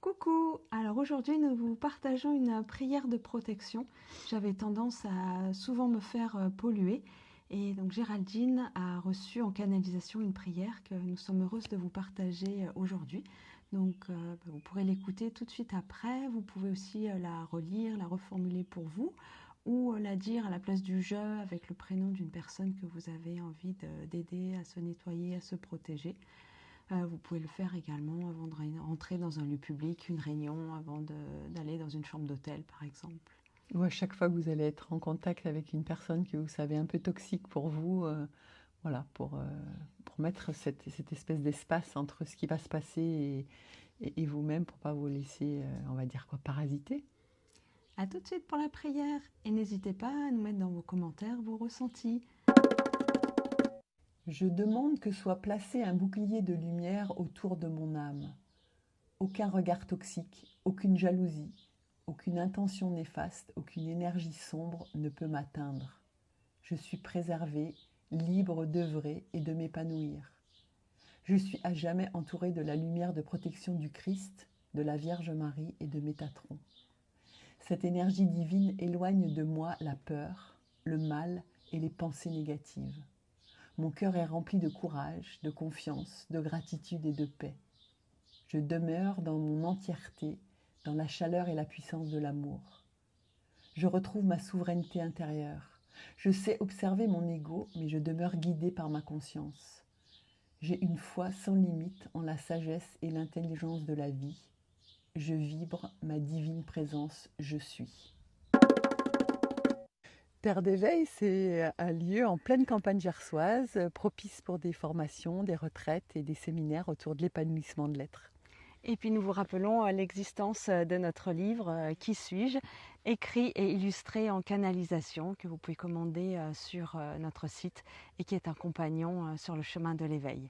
Coucou! Alors aujourd'hui nous vous partageons une prière de protection. J'avais tendance à souvent me faire polluer et donc Géraldine a reçu en canalisation une prière que nous sommes heureuses de vous partager aujourd'hui. Donc vous pourrez l'écouter tout de suite après. Vous pouvez aussi la relire, la reformuler pour vous ou la dire à la place du je avec le prénom d'une personne que vous avez envie d'aider à se nettoyer, à se protéger. Vous pouvez le faire également avant de rentrer dans un lieu public, une réunion, avant d'aller dans une chambre d'hôtel par exemple. Ou à chaque fois que vous allez être en contact avec une personne que vous savez un peu toxique pour vous, voilà, pour mettre cette espèce d'espace entre ce qui va se passer et vous-même pour pas vous laisser, on va dire quoi, parasiter. A tout de suite pour la prière et n'hésitez pas à nous mettre dans vos commentaires vos ressentis. Je demande que soit placé un bouclier de lumière autour de mon âme. Aucun regard toxique, aucune jalousie, aucune intention néfaste, aucune énergie sombre ne peut m'atteindre. Je suis préservée, libre d'œuvrer et de m'épanouir. Je suis à jamais entourée de la lumière de protection du Christ, de la Vierge Marie et de Métatron. Cette énergie divine éloigne de moi la peur, le mal et les pensées négatives. Mon cœur est rempli de courage, de confiance, de gratitude et de paix. Je demeure dans mon entièreté, dans la chaleur et la puissance de l'amour. Je retrouve ma souveraineté intérieure. Je sais observer mon ego, mais je demeure guidée par ma conscience. J'ai une foi sans limite en la sagesse et l'intelligence de la vie. Je vibre ma divine présence, je suis. Terre d'éveil, c'est un lieu en pleine campagne gersoise, propice pour des formations, des retraites et des séminaires autour de l'épanouissement de l'être. Et puis nous vous rappelons l'existence de notre livre Qui suis-je, écrit et illustré en canalisation que vous pouvez commander sur notre site et qui est un compagnon sur le chemin de l'éveil.